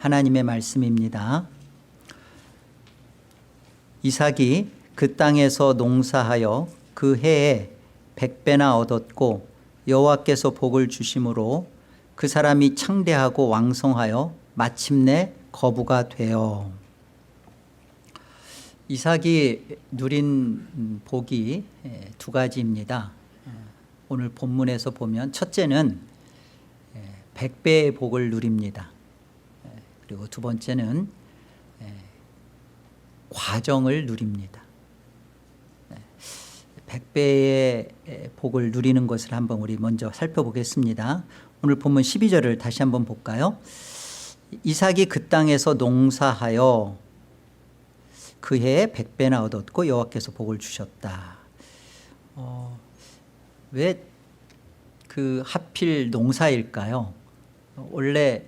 하나님의 말씀입니다. 이삭이 그 땅에서 농사하여 그 해에 100배나 얻었고 여호와께서 복을 주심으로 그 사람이 창대하고 왕성하여 마침내 거부가 되어. 이삭이 누린 복이 두 가지입니다. 오늘 본문에서 보면 첫째는 100배의 복을 누립니다. 그리고 두 번째는 과정을 누립니다. 100배의 복을 누리는 것을 한번 우리 먼저 살펴보겠습니다. 오늘 본문 12절을 다시 한번 볼까요? 이삭이 그 땅에서 농사하여 그 해에 100배나 얻었고 여호와께서 복을 주셨다. 왜 그 하필 농사일까요? 원래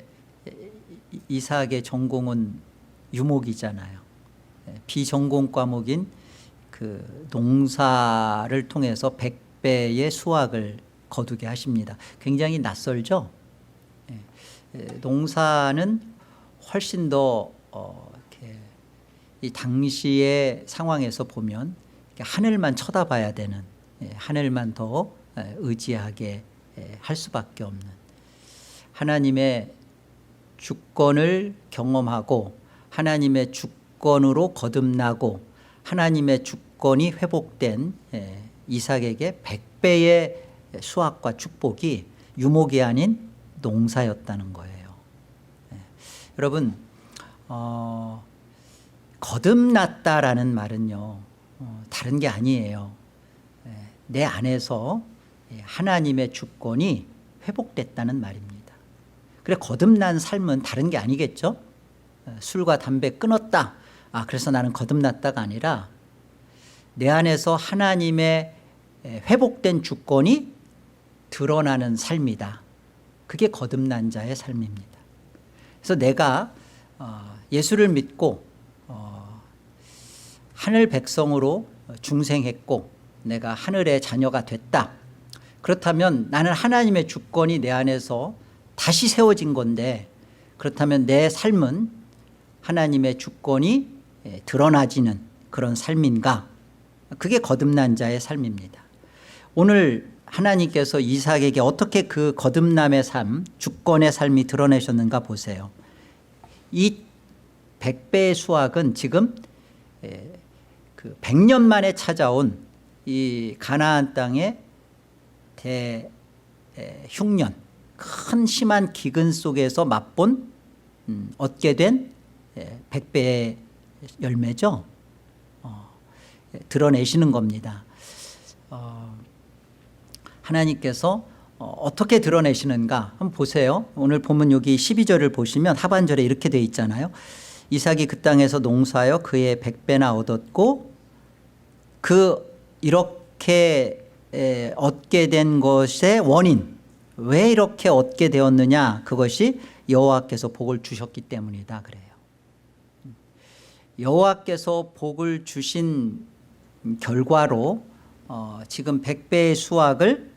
이삭의 전공은 유목이잖아요. 비전공 과목인 그 농사를 통해서 100배의 수확을 거두게 하십니다. 굉장히 낯설죠? 농사는 훨씬 더 이렇게 이 당시의 상황에서 보면 하늘만 쳐다봐야 되는, 하늘만 더 의지하게 할 수밖에 없는, 하나님의 주권을 경험하고 하나님의 주권으로 거듭나고 하나님의 주권이 회복된 이삭에게 100배의 수확과 축복이 유목이 아닌 농사였다는 거예요. 여러분, 거듭났다라는 말은요, 다른 게 아니에요. 내 안에서 하나님의 주권이 회복됐다는 말입니다. 그래, 거듭난 삶은 다른 게 아니겠죠? 술과 담배 끊었다. 그래서 나는 거듭났다가 아니라 내 안에서 하나님의 회복된 주권이 드러나는 삶이다. 그게 거듭난 자의 삶입니다. 그래서 내가 예수를 믿고 하늘 백성으로 중생했고 내가 하늘의 자녀가 됐다. 그렇다면 나는 하나님의 주권이 내 안에서 다시 세워진 건데, 그렇다면 내 삶은 하나님의 주권이 드러나지는 그런 삶인가? 그게 거듭난 자의 삶입니다. 오늘 하나님께서 이삭에게 어떻게 그 거듭남의 삶, 주권의 삶이 드러내셨는가 보세요. 이 100배의 수확은 지금 그 100년 만에 찾아온 이 가나안 땅의 대흉년, 큰 심한 기근 속에서 맛본 얻게 된 100배의 열매죠. 드러내시는 겁니다. 하나님께서 어떻게 드러내시는가 한번 보세요. 오늘 본문 여기 12절을 보시면 하반절에 이렇게 되어 있잖아요. 이삭이 그 땅에서 농사하여 그의 100배나 얻었고 이렇게 얻게 된 것의 원인, 왜 이렇게 얻게 되었느냐, 그것이 여호와께서 복을 주셨기 때문이다 그래요. 여호와께서 복을 주신 결과로 지금 100배의 수확을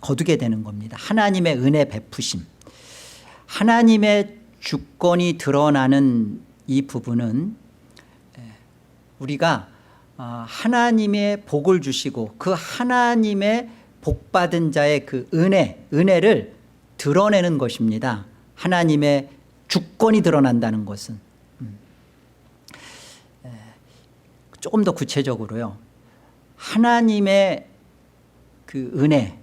거두게 되는 겁니다. 하나님의 은혜 베푸심, 하나님의 주권이 드러나는 이 부분은 우리가 하나님의 복을 주시고 그 하나님의 복받은 자의 그 은혜를 드러내는 것입니다. 하나님의 주권이 드러난다는 것은. 조금 더 구체적으로요, 하나님의 그 은혜,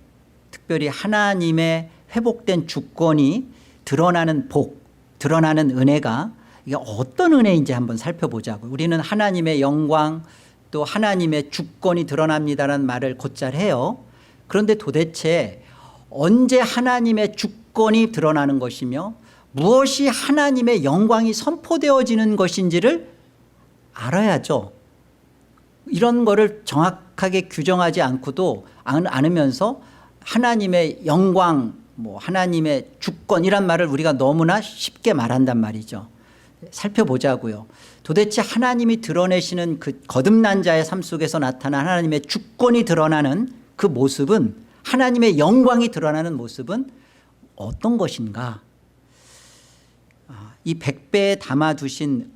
특별히 하나님의 회복된 주권이 드러나는 복, 드러나는 은혜가 이게 어떤 은혜인지 한번 살펴보자고요. 우리는 하나님의 영광 또 하나님의 주권이 드러납니다라는 말을 곧잘 해요. 그런데 도대체 언제 하나님의 주권이 드러나는 것이며 무엇이 하나님의 영광이 선포되어지는 것인지를 알아야죠. 이런 거를 정확하게 규정하지 않으면서 하나님의 영광, 하나님의 주권 이란 말을 우리가 너무나 쉽게 말한단 말이죠. 살펴보자고요. 도대체 하나님이 드러내시는 그 거듭난 자의 삶 속에서 나타난 하나님의 주권이 드러나는 그 모습은, 하나님의 영광이 드러나는 모습은 어떤 것인가? 이 100배에 담아두신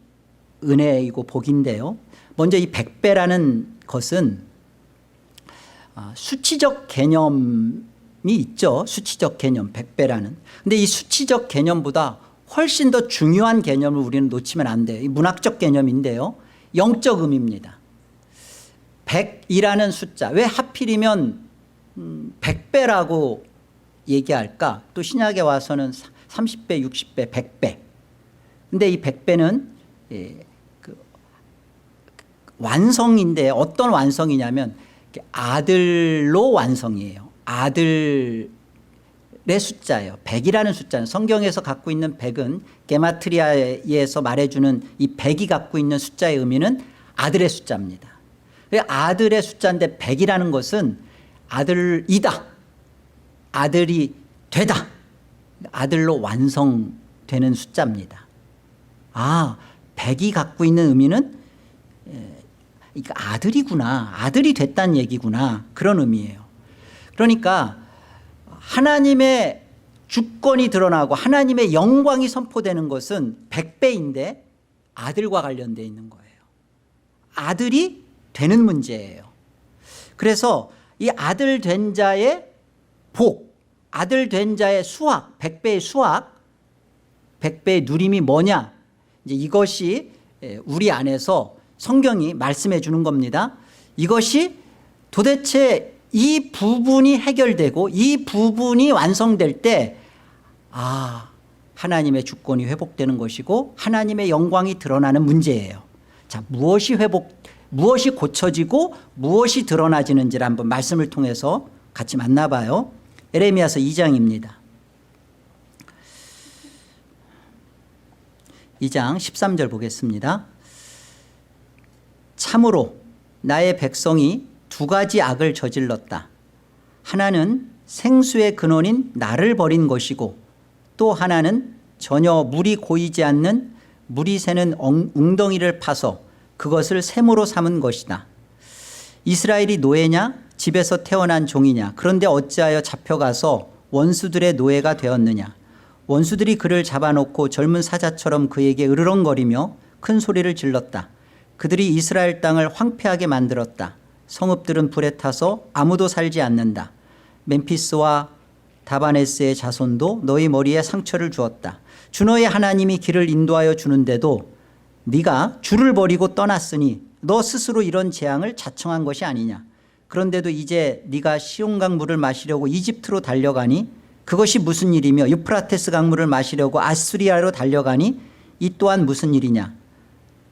은혜이고 복인데요. 먼저 이 100배라는 것은 수치적 개념이 있죠. 수치적 개념 100배라는. 근데 이 수치적 개념보다 훨씬 더 중요한 개념을 우리는 놓치면 안 돼요. 이 문학적 개념인데요. 영적 의미입니다. 100이라는 숫자, 왜 하필이면 100배라고 얘기할까? 또 신약에 와서는 30배, 60배, 100배. 근데 이 100배는 완성인데 어떤 완성이냐면 아들로 완성이에요. 아들의 숫자예요. 100이라는 숫자는 성경에서 갖고 있는 100은 게마트리아에서 말해주는 이 100이 갖고 있는 숫자의 의미는 아들의 숫자입니다. 아들의 숫자인데 100이라는 것은 아들이다. 아들이 되다. 아들로 완성되는 숫자입니다. 100이 갖고 있는 의미는 아들이구나. 아들이 됐다는 얘기구나. 그런 의미예요. 그러니까 하나님의 주권이 드러나고 하나님의 영광이 선포되는 것은 100배인데 아들과 관련되어 있는 거예요. 아들이 되는 문제예요. 그래서 이 아들 된 자의 복, 아들 된 자의 수확, 100배의 수확, 100배의 누림이 뭐냐? 이제 이것이 우리 안에서 성경이 말씀해 주는 겁니다. 이것이 도대체 이 부분이 해결되고 이 부분이 완성될 때 하나님의 주권이 회복되는 것이고 하나님의 영광이 드러나는 문제예요. 자, 무엇이 고쳐지고 무엇이 드러나지는지를 한번 말씀을 통해서 같이 만나봐요. 에레미야서 2장입니다. 2장 13절 보겠습니다. 참으로 나의 백성이 두 가지 악을 저질렀다. 하나는 생수의 근원인 나를 버린 것이고 또 하나는 전혀 물이 고이지 않는 물이 새는 웅덩이를 파서 그것을 샘으로 삼은 것이다. 이스라엘이 노예냐? 집에서 태어난 종이냐? 그런데 어찌하여 잡혀가서 원수들의 노예가 되었느냐? 원수들이 그를 잡아놓고 젊은 사자처럼 그에게 으르렁거리며 큰 소리를 질렀다. 그들이 이스라엘 땅을 황폐하게 만들었다. 성읍들은 불에 타서 아무도 살지 않는다. 멤피스와 다바네스의 자손도 너희 머리에 상처를 주었다. 주 너의 하나님이 길을 인도하여 주는데도 네가 주를 버리고 떠났으니 너 스스로 이런 재앙을 자청한 것이 아니냐. 그런데도 이제 네가 시온강 물을 마시려고 이집트로 달려가니 그것이 무슨 일이며 유프라테스 강물을 마시려고 아수리아로 달려가니 이 또한 무슨 일이냐.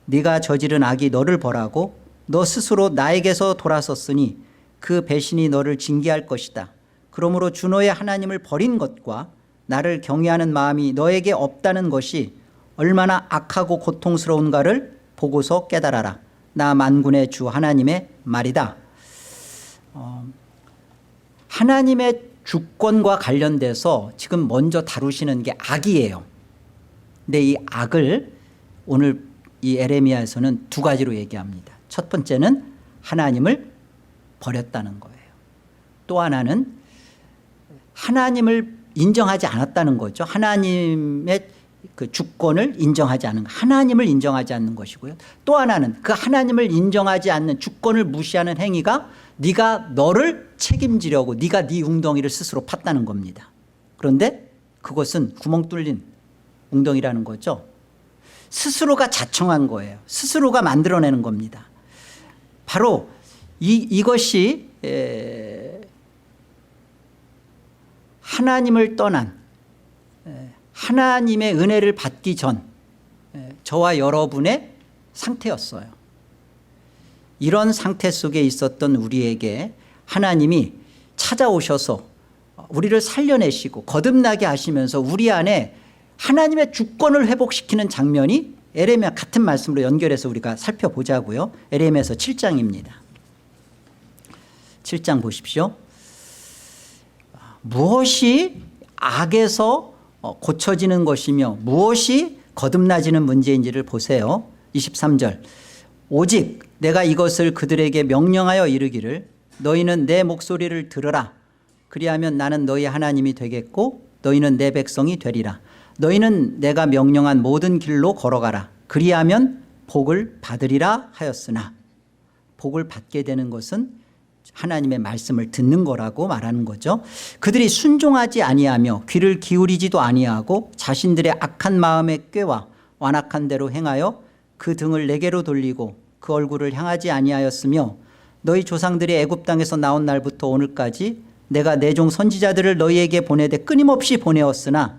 네가 저지른 악이 너를 벌하고 너 스스로 나에게서 돌아섰으니 그 배신이 너를 징계할 것이다. 그러므로 주 너의 하나님을 버린 것과 나를 경외하는 마음이 너에게 없다는 것이 얼마나 악하고 고통스러운가를 보고서 깨달아라. 나 만군의 주 하나님의 말이다. 하나님의 주권과 관련돼서 지금 먼저 다루시는 게 악이에요. 근데 이 악을 오늘 이 에레미야에서는 두 가지로 얘기합니다. 첫 번째는 하나님을 버렸다는 거예요. 또 하나는 하나님을 인정하지 않았다는 거죠. 하나님의 그 주권을 인정하지 않는 것, 하나님을 인정하지 않는 것이고요. 또 하나는 그 하나님을 인정하지 않는 주권을 무시하는 행위가 네가 너를 책임지려고 네가 네 웅덩이를 스스로 팠다는 겁니다. 그런데 그것은 구멍 뚫린 웅덩이라는 거죠. 스스로가 자청한 거예요. 스스로가 만들어내는 겁니다. 바로 이것이 하나님을 떠난 하나님의 은혜를 받기 전 저와 여러분의 상태였어요. 이런 상태 속에 있었던 우리에게 하나님이 찾아오셔서 우리를 살려내시고 거듭나게 하시면서 우리 안에 하나님의 주권을 회복시키는 장면이 에레미야 같은 말씀으로 연결해서 우리가 살펴보자고요. 에레미야서 7장입니다. 7장 보십시오. 무엇이 악에서 고쳐지는 것이며 무엇이 거듭나지는 문제인지를 보세요. 23절. 오직 내가 이것을 그들에게 명령하여 이르기를 너희는 내 목소리를 들으라. 그리하면 나는 너희 하나님이 되겠고 너희는 내 백성이 되리라. 너희는 내가 명령한 모든 길로 걸어가라. 그리하면 복을 받으리라 하였으나, 복을 받게 되는 것은 하나님의 말씀을 듣는 거라고 말하는 거죠. 그들이 순종하지 아니하며 귀를 기울이지도 아니하고 자신들의 악한 마음의 꾀와 완악한 대로 행하여 그 등을 내게로 돌리고 그 얼굴을 향하지 아니하였으며, 너희 조상들이 애굽 땅에서 나온 날부터 오늘까지 내가 내 종 선지자들을 너희에게 보내되 끊임없이 보내었으나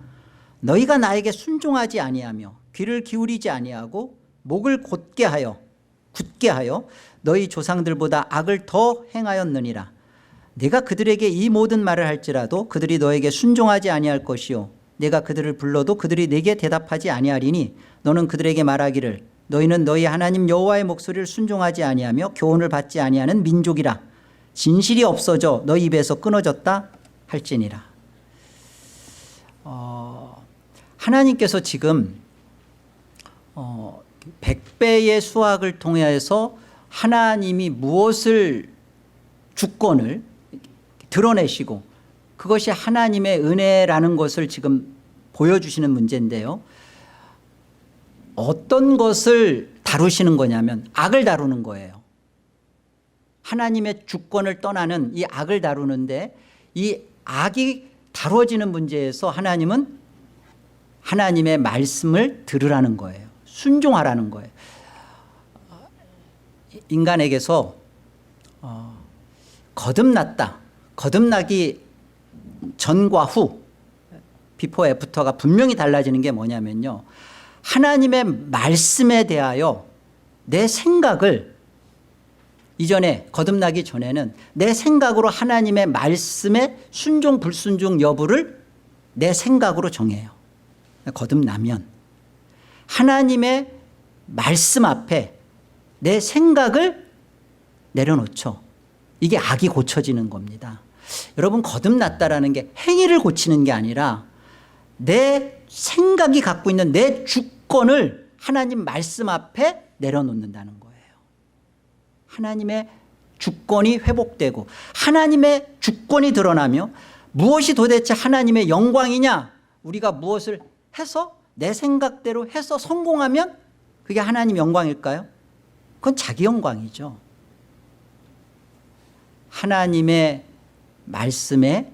너희가 나에게 순종하지 아니하며 귀를 기울이지 아니하고 목을 굳게 하여 너희 조상들보다 악을 더 행하였느니라. 내가 그들에게 이 모든 말을 할지라도 그들이 너에게 순종하지 아니할 것이요 내가 그들을 불러도 그들이 내게 대답하지 아니하리니, 너는 그들에게 말하기를 너희는 너희 하나님 여호와의 목소리를 순종하지 아니하며 교훈을 받지 아니하는 민족이라. 진실이 없어져 너희 입에서 끊어졌다 할지니라. 하나님께서 지금 100배의 수확을 통해서 하나님이 무엇을 주권을 드러내시고 그것이 하나님의 은혜라는 것을 지금 보여주시는 문제인데요. 어떤 것을 다루시는 거냐면 악을 다루는 거예요. 하나님의 주권을 떠나는 이 악을 다루는데, 이 악이 다루어지는 문제에서 하나님은 하나님의 말씀을 들으라는 거예요. 순종하라는 거예요. 인간에게서 거듭났다, 거듭나기 전과 후, 비포 애프터가 분명히 달라지는 게 뭐냐면요, 하나님의 말씀에 대하여 내 생각을, 이전에 거듭나기 전에는 내 생각으로 하나님의 말씀의 순종 불순종 여부를 내 생각으로 정해요. 거듭나면 하나님의 말씀 앞에 내 생각을 내려놓죠. 이게 악이 고쳐지는 겁니다. 여러분, 거듭났다라는 게 행위를 고치는 게 아니라 내 생각이 갖고 있는 내 주권을 하나님 말씀 앞에 내려놓는다는 거예요. 하나님의 주권이 회복되고 하나님의 주권이 드러나며, 무엇이 도대체 하나님의 영광이냐, 우리가 무엇을 해서 내 생각대로 해서 성공하면 그게 하나님 영광일까요? 그건 자기 영광이죠. 하나님의 말씀에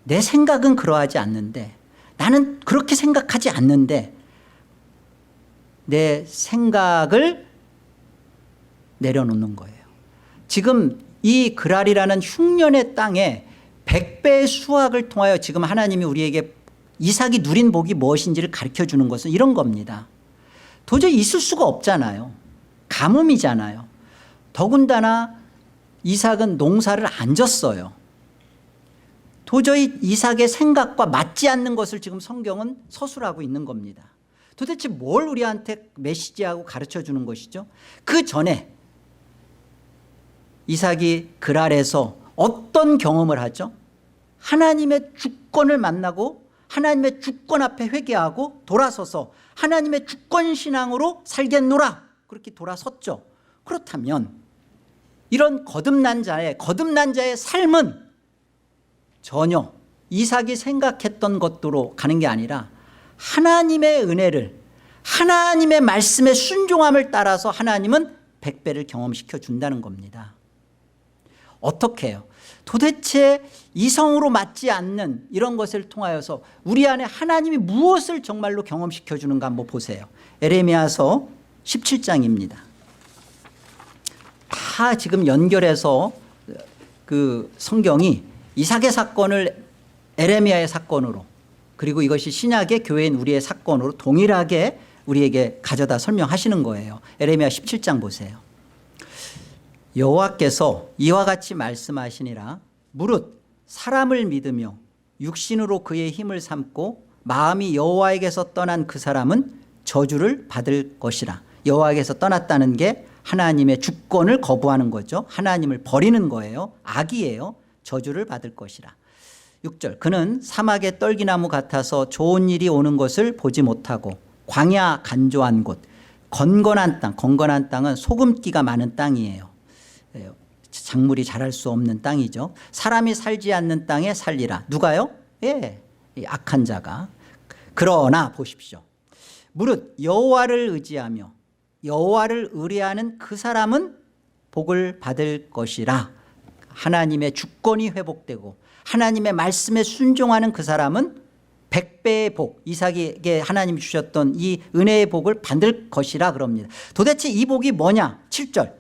내 생각은 그러하지 않는데, 나는 그렇게 생각하지 않는데 내 생각을 내려놓는 거예요. 지금 이 그랄이라는 흉년의 땅에 100배의 수확을 통하여 지금 하나님이 우리에게 이삭이 누린 복이 무엇인지를 가르쳐주는 것은 이런 겁니다. 도저히 있을 수가 없잖아요. 가뭄이잖아요. 더군다나 이삭은 농사를 안 졌어요. 도저히 이삭의 생각과 맞지 않는 것을 지금 성경은 서술하고 있는 겁니다. 도대체 뭘 우리한테 메시지하고 가르쳐주는 것이죠? 그 전에 이삭이 그랄에서 어떤 경험을 하죠? 하나님의 주권을 만나고 하나님의 주권 앞에 회개하고 돌아서서 하나님의 주권 신앙으로 살겠노라, 그렇게 돌아섰죠. 그렇다면 이런 거듭난 자의 삶은 전혀 이삭이 생각했던 것으로 가는 게 아니라 하나님의 은혜를, 하나님의 말씀의 순종함을 따라서 하나님은 100배를 경험시켜 준다는 겁니다. 어떻게 해요? 도대체 이성으로 맞지 않는 이런 것을 통하여서 우리 안에 하나님이 무엇을 정말로 경험시켜 주는가 한번 보세요. 에레미야서 17장입니다. 다 지금 연결해서 그 성경이 이삭의 사건을 에레미야의 사건으로, 그리고 이것이 신약의 교회인 우리의 사건으로 동일하게 우리에게 가져다 설명하시는 거예요. 에레미야 17장 보세요. 여호와께서 이와 같이 말씀하시니라. 무릇 사람을 믿으며 육신으로 그의 힘을 삼고 마음이 여호와에게서 떠난 그 사람은 저주를 받을 것이라. 여호와에게서 떠났다는 게 하나님의 주권을 거부하는 거죠. 하나님을 버리는 거예요. 악이에요. 저주를 받을 것이라. 6절, 그는 사막의 떨기나무 같아서 좋은 일이 오는 것을 보지 못하고 광야 간조한 곳, 건건한 땅, 건건한 땅은 소금기가 많은 땅이에요. 작물이 자랄 수 없는 땅이죠. 사람이 살지 않는 땅에 살리라. 누가요? 예, 이 악한 자가. 그러나 보십시오. 무릇 여호와를 의지하며 여호와를 의뢰하는 그 사람은 복을 받을 것이라. 하나님의 주권이 회복되고 하나님의 말씀에 순종하는 그 사람은 100배의 복, 이삭에게 하나님이 주셨던 이 은혜의 복을 받을 것이라 그럽니다. 도대체 이 복이 뭐냐? 7절,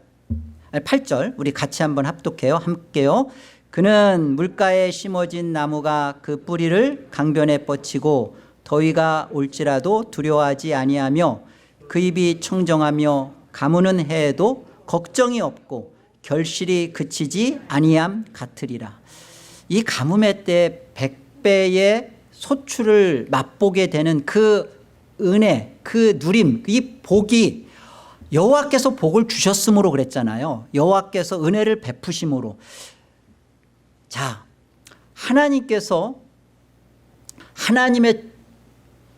8절 우리 같이 한번 합독해요. 함께요. 그는 물가에 심어진 나무가 그 뿌리를 강변에 뻗치고 더위가 올지라도 두려워하지 아니하며 그 입이 청정하며 가무는 해에도 걱정이 없고 결실이 그치지 아니함 같으리라. 이 가뭄의 때 100배의 소출을 맛보게 되는 그 은혜, 그 누림, 이 복이 여호와께서 복을 주셨으므로 그랬잖아요. 여호와께서 은혜를 베푸심으로. 자, 하나님께서 하나님의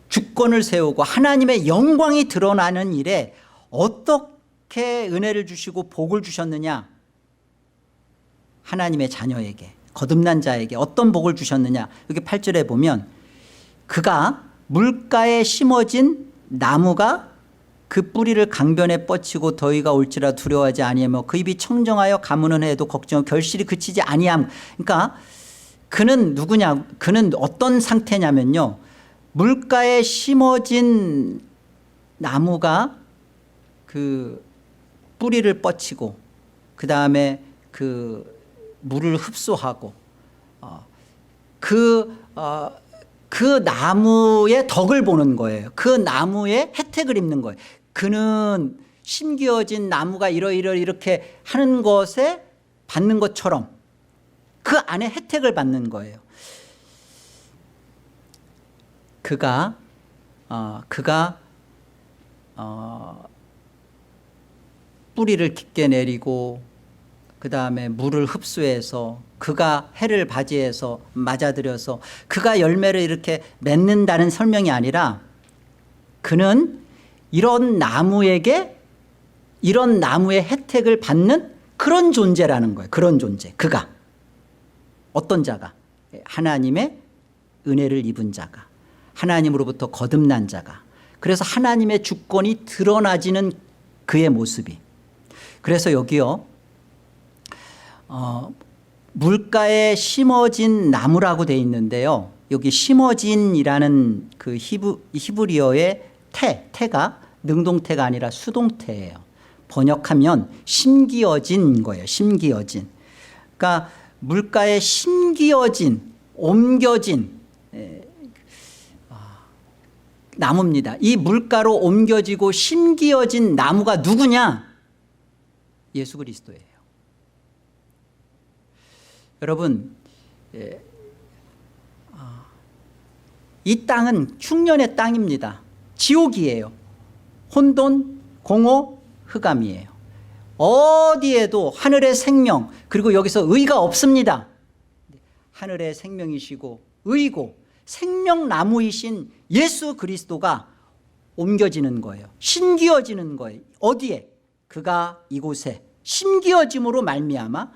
주권을 세우고 하나님의 영광이 드러나는 일에 어떻게 은혜를 주시고 복을 주셨느냐? 하나님의 자녀에게, 거듭난 자에게 어떤 복을 주셨느냐? 여기 8절에 보면 그가 물가에 심어진 나무가 그 뿌리를 강변에 뻗치고 더위가 올지라 두려워하지 아니하며 그 입이 청정하여 가무는 해도 걱정 결실이 그치지 아니함. 그러니까 그는 누구냐? 그는 어떤 상태냐면요, 물가에 심어진 나무가 그 뿌리를 뻗치고 그 다음에 그 물을 흡수하고 그 나무의 덕을 보는 거예요. 그 나무의 혜택을 입는 거예요. 그는 심기어진 나무가 이렇게 하는 것에 받는 것처럼 그 안에 혜택을 받는 거예요. 그가 뿌리를 깊게 내리고 그 다음에 물을 흡수해서 그가 해를 맞이해서 맞아들여서 그가 열매를 이렇게 맺는다는 설명이 아니라 그는 이런 나무에게 이런 나무의 혜택을 받는 그런 존재라는 거예요. 그런 존재. 그가 어떤 자가? 하나님의 은혜를 입은 자가, 하나님으로부터 거듭난 자가. 그래서 하나님의 주권이 드러나지는 그의 모습이. 그래서 여기요, 물가에 심어진 나무라고 되어 있는데요, 여기 심어진이라는 그 히브리어의 태가 능동태가 아니라 수동태예요. 번역하면 심기어진 거예요. 심기어진. 그러니까 물가에 심기어진, 옮겨진 나무입니다. 이 물가로 옮겨지고 심기어진 나무가 누구냐? 예수 그리스도예요. 여러분, 이 땅은 흉년의 땅입니다. 지옥이에요. 혼돈, 공허, 흑암이에요. 어디에도 하늘의 생명, 그리고 여기서 의가 없습니다. 하늘의 생명이시고 의고 생명나무이신 예수 그리스도가 옮겨지는 거예요. 심기어지는 거예요. 어디에? 그가 이곳에 심기어짐으로 말미암아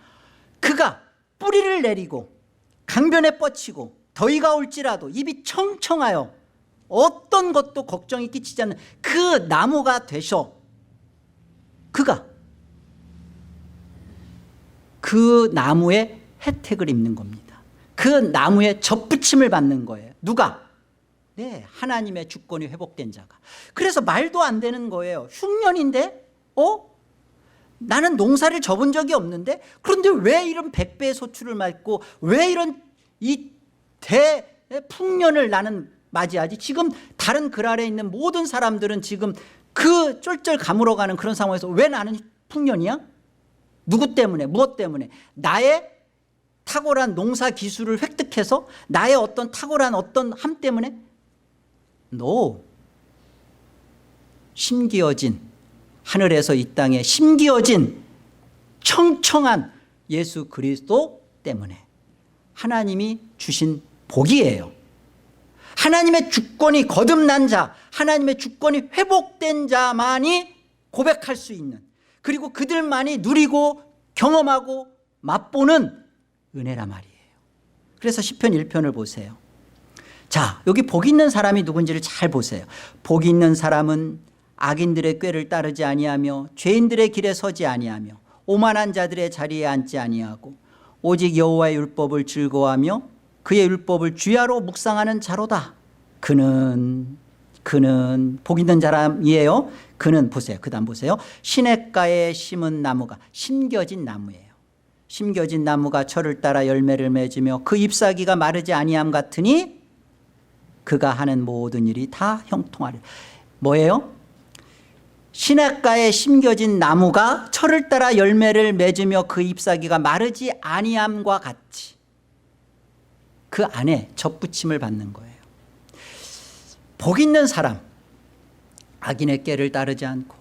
그가 뿌리를 내리고 강변에 뻗치고 더위가 올지라도 입이 청청하여 어떤 것도 걱정이 끼치지 않는 그 나무가 되셔. 그가 그 나무의 혜택을 입는 겁니다. 그 나무의 접붙임을 받는 거예요. 누가? 네, 하나님의 주권이 회복된 자가. 그래서 말도 안 되는 거예요. 흉년인데 나는 농사를 접은 적이 없는데, 그런데 왜 이런 100배의 소출을 맞고 왜 이런 이 대풍년을 나는 맞이하지? 지금 다른 글 아래 있는 모든 사람들은 지금 그 쫄쫄 가물어가는 그런 상황에서 왜 나는 풍년이야? 누구 때문에? 무엇 때문에? 나의 탁월한 농사 기술을 획득해서 나의 어떤 탁월한 어떤 함 때문에? No. 심기어진, 하늘에서 이 땅에 심기어진 청청한 예수 그리스도 때문에 하나님이 주신 복이에요. 하나님의 주권이 거듭난 자, 하나님의 주권이 회복된 자만이 고백할 수 있는, 그리고 그들만이 누리고 경험하고 맛보는 은혜란 말이에요. 그래서 시편 1편을 보세요. 자, 여기 복 있는 사람이 누군지를 잘 보세요. 복 있는 사람은 악인들의 꾀를 따르지 아니하며 죄인들의 길에 서지 아니하며 오만한 자들의 자리에 앉지 아니하고 오직 여호와의 율법을 즐거워하며 그의 율법을 주야로 묵상하는 자로다. 그는 복 있는 사람이에요. 그는 보세요. 그다음 보세요. 시냇가에 심은 나무가 심겨진 나무예요. 심겨진 나무가 철을 따라 열매를 맺으며 그 잎사귀가 마르지 아니함 같으니 그가 하는 모든 일이 다 형통하리라. 뭐예요? 시냇가에 심겨진 나무가 철을 따라 열매를 맺으며 그 잎사귀가 마르지 아니함과 같이 그 안에 접붙임을 받는 거예요. 복 있는 사람, 악인의 꾀를 따르지 않고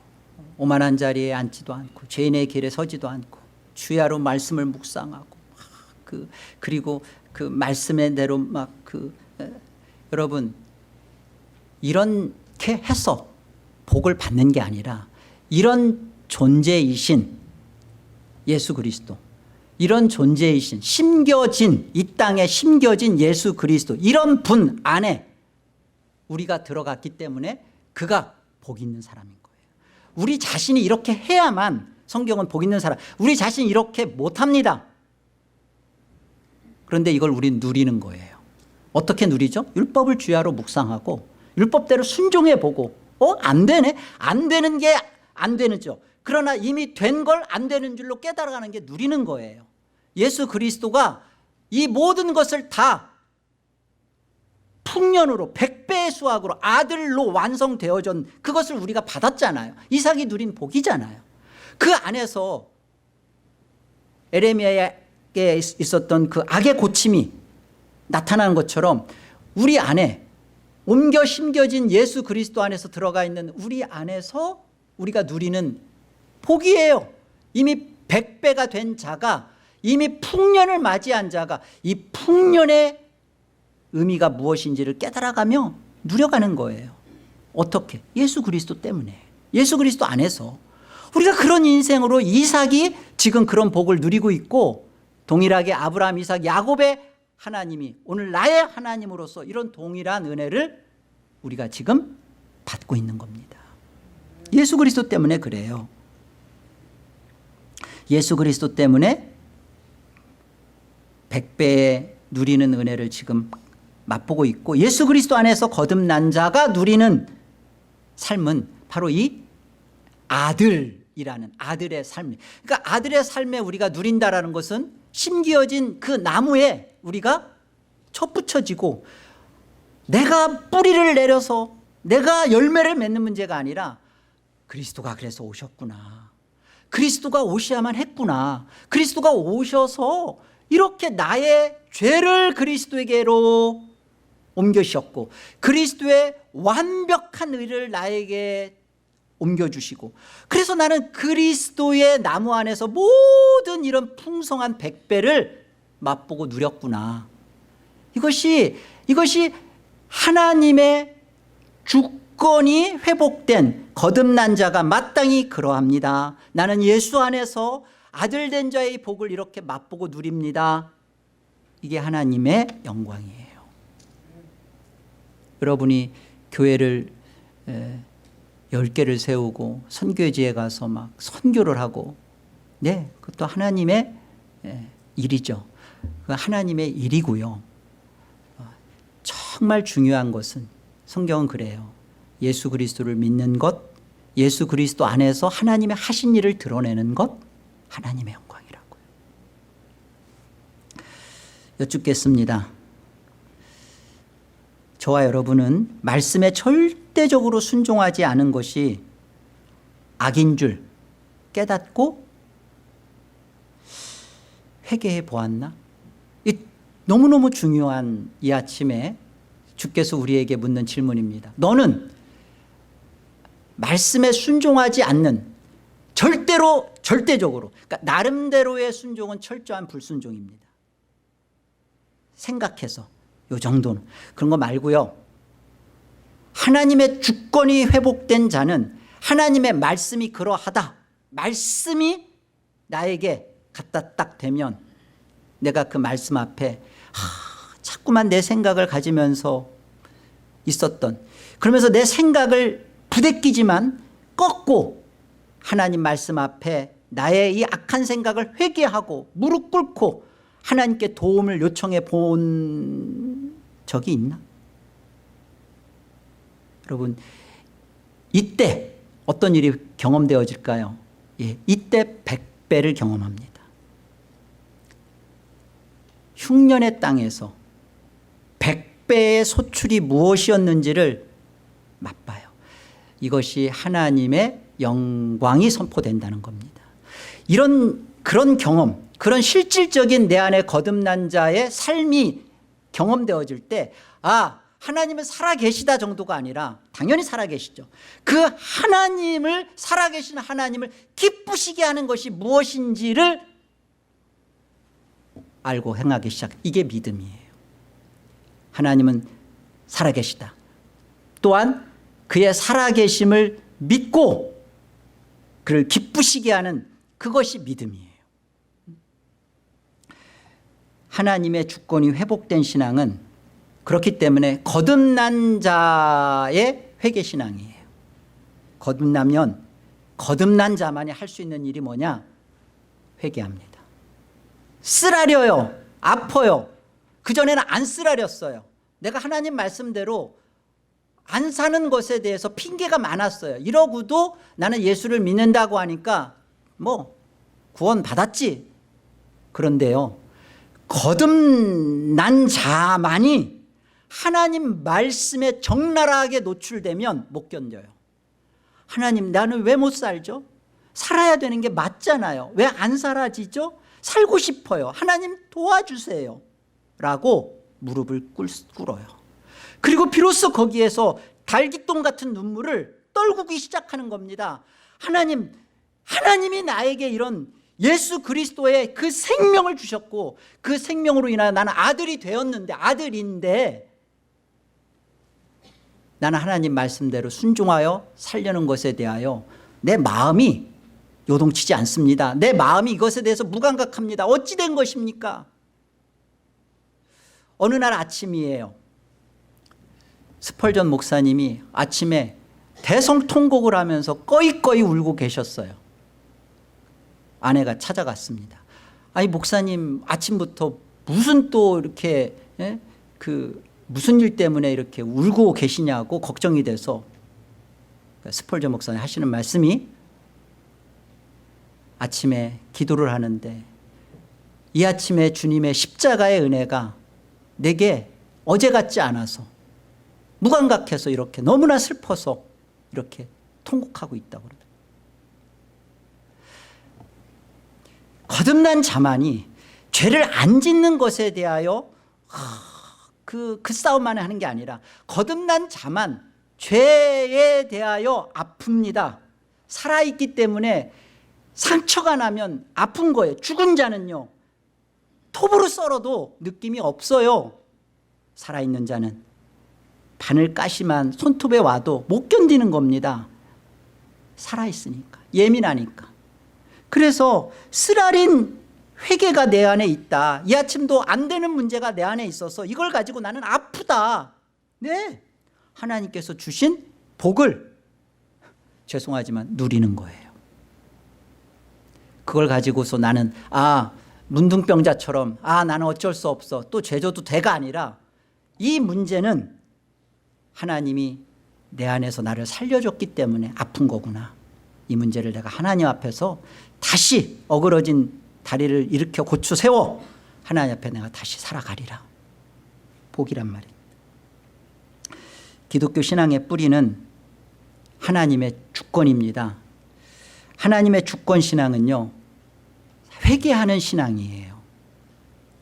오만한 자리에 앉지도 않고 죄인의 길에 서지도 않고 주야로 말씀을 묵상하고 그리고 그 말씀의 대로 여러분 이렇게 해서 복을 받는 게 아니라 이런 존재이신 예수 그리스도, 이런 존재이신 심겨진 이 땅에 심겨진 예수 그리스도, 이런 분 안에 우리가 들어갔기 때문에 그가 복 있는 사람인 거예요. 우리 자신이 이렇게 해야만 성경은 복 있는 사람, 우리 자신이 이렇게 못합니다. 그런데 이걸 우리는 누리는 거예요. 어떻게 누리죠? 율법을 주야로 묵상하고 율법대로 순종해 보고 안 되네? 안 되는 게 안 되는죠. 그러나 이미 된 걸 안 되는 줄로 깨달아가는 게 누리는 거예요. 예수 그리스도가 이 모든 것을 다 풍년으로 100배의 수확으로 아들로 완성되어진 그것을 우리가 받았잖아요. 이삭이 누린 복이잖아요. 그 안에서 에레미야에 있었던 그 악의 고침이 나타나는 것처럼 우리 안에 옮겨 심겨진 예수 그리스도 안에서 들어가 있는 우리 안에서 우리가 누리는 복이에요. 이미 100배가 된 자가, 이미 풍년을 맞이한 자가 이 풍년의 의미가 무엇인지를 깨달아가며 누려가는 거예요. 어떻게? 예수 그리스도 때문에, 예수 그리스도 안에서 우리가 그런 인생으로 이삭이 지금 그런 복을 누리고 있고, 동일하게 아브라함, 이삭, 야곱의 하나님이 오늘 나의 하나님으로서 이런 동일한 은혜를 우리가 지금 받고 있는 겁니다. 예수 그리스도 때문에 그래요. 예수 그리스도 때문에 100배의 누리는 은혜를 지금 맛보고 있고, 예수 그리스도 안에서 거듭난 자가 누리는 삶은 바로 이 아들이라는 아들의 삶. 그러니까 아들의 삶에 우리가 누린다라는 것은 심기어진 그 나무에 우리가 첫 붙여지고 내가 뿌리를 내려서 내가 열매를 맺는 문제가 아니라 그리스도가 그래서 오셨구나, 그리스도가 오셔야만 했구나, 그리스도가 오셔서 이렇게 나의 죄를 그리스도에게로 옮겨주셨고 그리스도의 완벽한 의를 나에게 옮겨주시고, 그래서 나는 그리스도의 나무 안에서 모든 이런 풍성한 100배를 맛보고 누렸구나. 이것이 하나님의 주권이 회복된 거듭난 자가 마땅히 그러합니다. 나는 예수 안에서 아들 된 자의 복을 이렇게 맛보고 누립니다. 이게 하나님의 영광이에요. 여러분이 교회를 10개를 세우고 선교지에 가서 막 선교를 하고, 네, 그것도 하나님의 일이죠. 하나님의 일이고요. 정말 중요한 것은 성경은 그래요. 예수 그리스도를 믿는 것, 예수 그리스도 안에서 하나님의 하신 일을 드러내는 것, 하나님의 영광이라고요. 여쭙겠습니다. 저와 여러분은 말씀에 절대적으로 순종하지 않은 것이 악인 줄 깨닫고 회개해 보았나? 이 너무너무 중요한 이 아침에 주께서 우리에게 묻는 질문입니다. 너는 말씀에 순종하지 않는, 절대적으로, 그러니까 나름대로의 순종은 철저한 불순종입니다. 생각해서 요 정도는, 그런 거 말고요. 하나님의 주권이 회복된 자는 하나님의 말씀이 그러하다, 말씀이 나에게 갖다 딱 대면 내가 그 말씀 앞에 자꾸만 내 생각을 가지면서 있었던, 그러면서 내 생각을 부대끼지만 꺾고 하나님 말씀 앞에 나의 이 악한 생각을 회개하고 무릎 꿇고 하나님께 도움을 요청해 본 적이 있나? 여러분, 이때 어떤 일이 경험되어질까요? 예, 이때 100배를 경험합니다. 흉년의 땅에서 100배의 소출이 무엇이었는지를 맛봐요. 이것이 하나님의 영광이 선포된다는 겁니다. 그런 경험, 그런 실질적인 내 안에 거듭난 자의 삶이 경험되어질 때, 아, 하나님은 살아계시다 정도가 아니라 당연히 살아계시죠. 그 하나님을, 살아계신 하나님을 기쁘시게 하는 것이 무엇인지를 알고 행하기 시작. 이게 믿음이에요. 하나님은 살아계시다. 또한 그의 살아계심을 믿고 그를 기쁘시게 하는 그것이 믿음이에요. 하나님의 주권이 회복된 신앙은 그렇기 때문에 거듭난 자의 회개신앙이에요. 거듭나면 거듭난 자만이 할 수 있는 일이 뭐냐? 회개합니다. 쓰라려요. 아파요. 그전에는 안 쓰라렸어요. 내가 하나님 말씀대로 안 사는 것에 대해서 핑계가 많았어요. 이러고도 나는 예수를 믿는다고 하니까 뭐 구원 받았지. 그런데요, 거듭난 자만이 하나님 말씀에 적나라하게 노출되면 못 견뎌요. 하나님, 나는 왜 못 살죠? 살아야 되는 게 맞잖아요. 왜 안 사라지죠? 살고 싶어요. 하나님 도와주세요. 라고 무릎을 꿇어요. 그리고 비로소 거기에서 달기똥 같은 눈물을 떨구기 시작하는 겁니다. 하나님이 나에게 이런 예수 그리스도의 그 생명을 주셨고 그 생명으로 인하여 나는 아들이 되었는데, 아들인데 나는 하나님 말씀대로 순종하여 살려는 것에 대하여 내 마음이 요동치지 않습니다. 내 마음이 이것에 대해서 무감각합니다. 어찌 된 것입니까? 어느 날 아침이에요. 스펄전 목사님이 아침에 대성통곡을 하면서 꺼이꺼이 울고 계셨어요. 아내가 찾아갔습니다. 아니, 목사님 아침부터 무슨 또 이렇게 무슨 일 때문에 이렇게 울고 계시냐고 걱정이 돼서 스펄전 목사님 하시는 말씀이, 아침에 기도를 하는데 이 아침에 주님의 십자가의 은혜가 내게 어제 같지 않아서 무감각해서 이렇게 너무나 슬퍼서 이렇게 통곡하고 있다고 그러더라고요. 거듭난 자만이 죄를 안 짓는 것에 대하여 그 싸움만 하는 게 아니라 거듭난 자만 죄에 대하여 아픕니다. 살아있기 때문에 상처가 나면 아픈 거예요. 죽은 자는요, 톱으로 썰어도 느낌이 없어요. 살아있는 자는 바늘 가시만 손톱에 와도 못 견디는 겁니다. 살아있으니까, 예민하니까. 그래서 쓰라린 회개가 내 안에 있다. 이 아침도 안 되는 문제가 내 안에 있어서 이걸 가지고 나는 아프다. 네, 하나님께서 주신 복을 죄송하지만 누리는 거예요. 그걸 가지고서 나는 문둥병자처럼 나는 어쩔 수 없어, 또 죄져도 돼가 아니라, 이 문제는 하나님이 내 안에서 나를 살려줬기 때문에 아픈 거구나. 이 문제를 내가 하나님 앞에서 다시 어그러진 다리를 일으켜 고쳐 세워 하나님 앞에 내가 다시 살아가리라. 복이란 말이에요. 기독교 신앙의 뿌리는 하나님의 주권입니다. 하나님의 주권 신앙은요, 회개하는 신앙이에요.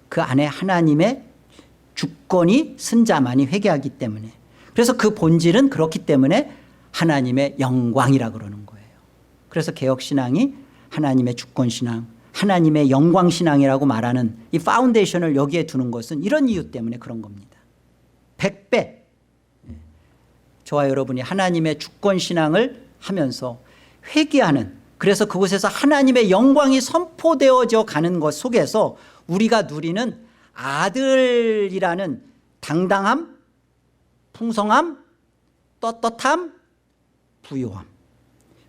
그 안에 하나님의 주권이 쓴 자만이 회개하기 때문에, 그래서 그 본질은 그렇기 때문에 하나님의 영광이라 그러는 거예요. 그래서 개혁신앙이 하나님의 주권신앙, 하나님의 영광신앙이라고 말하는 이 파운데이션을 여기에 두는 것은 이런 이유 때문에 그런 겁니다. 100배 저와 여러분이 하나님의 주권신앙을 하면서 회개하는, 그래서 그곳에서 하나님의 영광이 선포되어져 가는 것 속에서 우리가 누리는 아들이라는 당당함, 풍성함, 떳떳함, 부요함.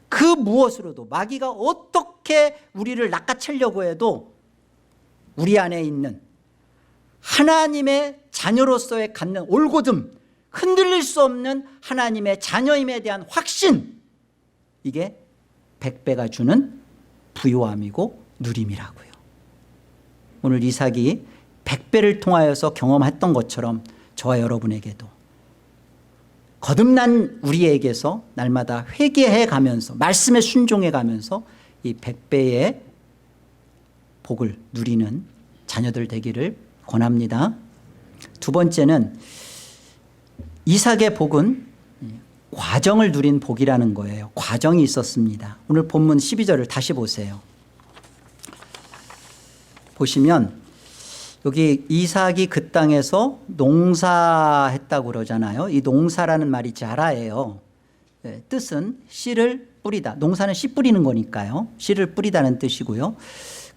그 무엇으로도 마귀가 어떻게 우리를 낚아채려고 해도 우리 안에 있는 하나님의 자녀로서의 갖는 올곧음, 흔들릴 수 없는 하나님의 자녀임에 대한 확신, 이게 100배가 주는 부요함이고 누림이라고요. 오늘 이삭이 100배를 통하여서 경험했던 것처럼 저와 여러분에게도 거듭난 우리에게서 날마다 회개해 가면서 말씀에 순종해 가면서 이 100배의 복을 누리는 자녀들 되기를 권합니다. 두 번째는 이삭의 복은 과정을 누린 복이라는 거예요. 과정이 있었습니다. 오늘 본문 12절을 다시 보세요. 보시면 여기 이삭이 그 땅에서 농사했다고 그러잖아요. 이 농사라는 말이 자라예요. 뜻은 씨를 뿌리다. 농사는 씨 뿌리는 거니까요. 씨를 뿌리다는 뜻이고요.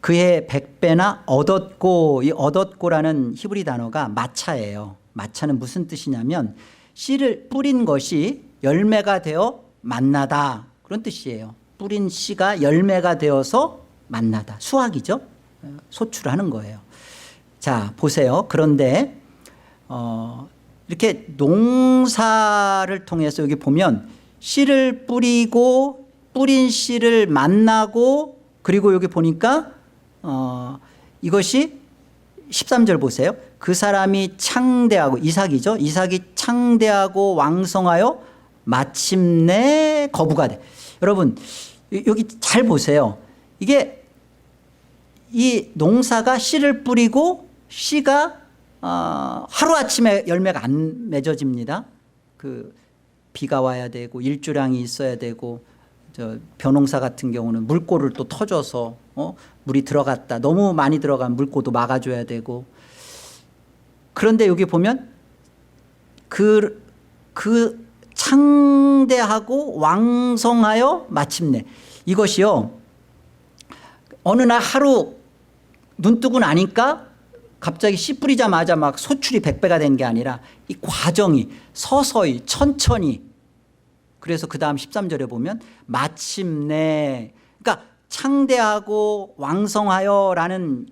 그의 100배나 얻었고, 이 얻었고라는 히브리 단어가 마차예요. 마차는 무슨 뜻이냐면 씨를 뿌린 것이 열매가 되어 만나다, 그런 뜻이에요. 뿌린 씨가 열매가 되어서 만나다. 수확이죠. 소출하는 거예요. 자, 보세요. 그런데 이렇게 농사를 통해서 여기 보면 씨를 뿌리고 뿌린 씨를 만나고, 그리고 여기 보니까 이것이 13절 보세요. 그 사람이 창대하고, 이삭이죠. 이삭이 창대하고 왕성하여 마침내 거부가 돼. 여러분 여기 잘 보세요. 이게 이 농사가 씨를 뿌리고 씨가 하루아침에 열매가 안 맺어집니다. 그 비가 와야 되고 일조량이 있어야 되고, 저 벼농사 같은 경우는 물고를 또 터줘서 물이 들어갔다, 너무 많이 들어간 물고도 막아줘야 되고. 그런데 여기 보면 그 창대하고 왕성하여 마침내, 이것이요 어느 날 하루 눈 뜨고 나니까 갑자기 씨 뿌리자마자 막 소출이 100배가 된 게 아니라 이 과정이 서서히 천천히. 그래서 그 다음 13절에 보면 마침내, 그러니까 창대하고 왕성하여라는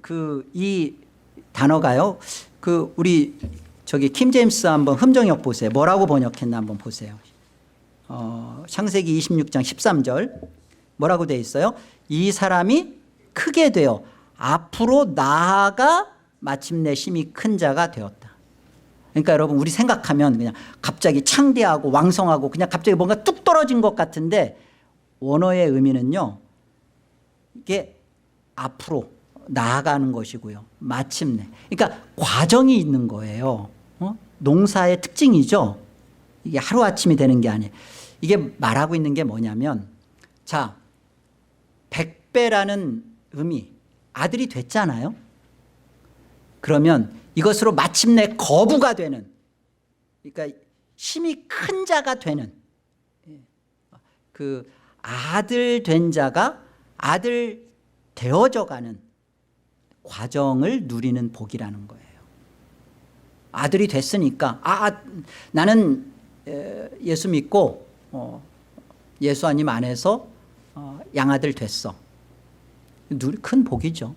이 단어가요, 그 우리 저기 킴 제임스 한번 흠정역 보세요. 뭐라고 번역했나 한번 보세요. 창세기 26장 13절 뭐라고 되어 있어요? 이 사람이 크게 되어 앞으로 나아가 마침내 심히 큰 자가 되었다. 그러니까 여러분 우리 생각하면 그냥 갑자기 창대하고 왕성하고 그냥 갑자기 뭔가 뚝 떨어진 것 같은데, 원어의 의미는요 이게 앞으로 나아가는 것이고요, 마침내, 그러니까 과정이 있는 거예요. 농사의 특징이죠. 이게 하루아침이 되는 게 아니에요. 이게 말하고 있는 게 뭐냐면, 자 100배라는 의미, 아들이 됐잖아요. 그러면 이것으로 마침내 거부가 되는, 그러니까 심히 큰 자가 되는, 그 아들 된 자가 아들 되어져 가는 과정을 누리는 복이라는 거예요. 아들이 됐으니까 나는 예수 믿고 예수 아님 안에서 양아들 됐어. 큰 복이죠.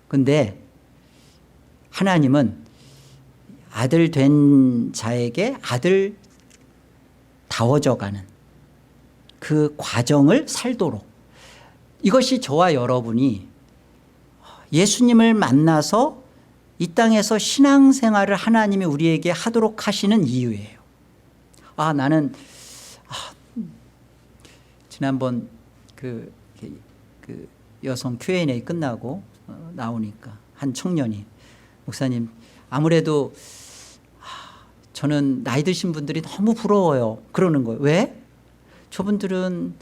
근데 하나님은 아들 된 자에게 아들 다워져 가는 그 과정을 살도록, 이것이 저와 여러분이 예수님을 만나서 이 땅에서 신앙생활을 하나님이 우리에게 하도록 하시는 이유예요. 나는 지난번 그 여성 Q&A 끝나고 나오니까 한 청년이, 목사님 아무래도 저는 나이 드신 분들이 너무 부러워요, 그러는 거예요. 왜? 저분들은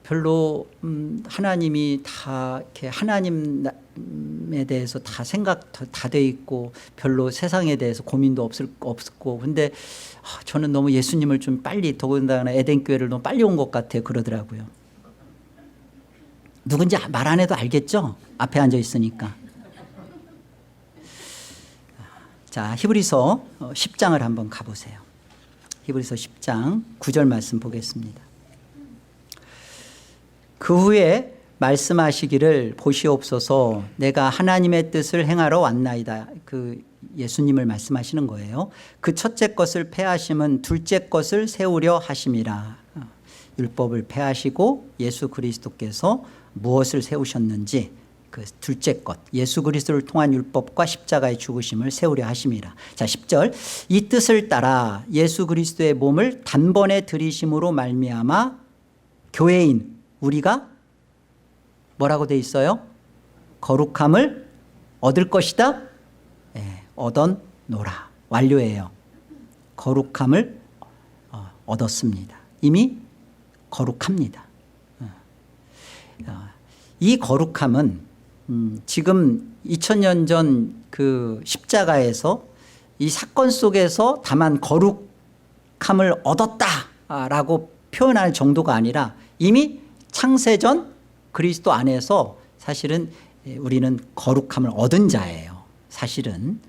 별로 하나님이 다 이렇게 하나님에 대해서 다 생각 다 돼 있고 별로 세상에 대해서 고민도 없었고, 근데 저는 너무 예수님을 좀 빨리, 더군다나 에덴 교회를 너무 빨리 온 것 같아요, 그러더라고요. 누군지 말 안 해도 알겠죠? 앞에 앉아 있으니까. 자, 히브리서 10장을 한번 가보세요. 히브리서 10장 9절 말씀 보겠습니다. 그 후에 말씀하시기를 보시옵소서 내가 하나님의 뜻을 행하러 왔나이다. 그 예수님을 말씀하시는 거예요. 그 첫째 것을 폐하심은 둘째 것을 세우려 하심이라. 율법을 폐하시고 예수 그리스도께서 무엇을 세우셨는지 그 둘째 것 예수 그리스도를 통한 율법과 십자가의 죽으심을 세우려 하심이라. 자 10절 이 뜻을 따라 예수 그리스도의 몸을 단번에 들이심으로 말미암아 교회인 우리가 뭐라고 돼 있어요? 거룩함을 얻을 것이다. 네, 얻었노라. 완료예요. 거룩함을 얻었습니다. 이미 거룩합니다. 이 거룩함은 지금 2000년 전 그 십자가에서 이 사건 속에서 다만 거룩함을 얻었다라고 표현할 정도가 아니라 이미 창세전 그리스도 안에서 사실은 우리는 거룩함을 얻은 자예요. 사실은.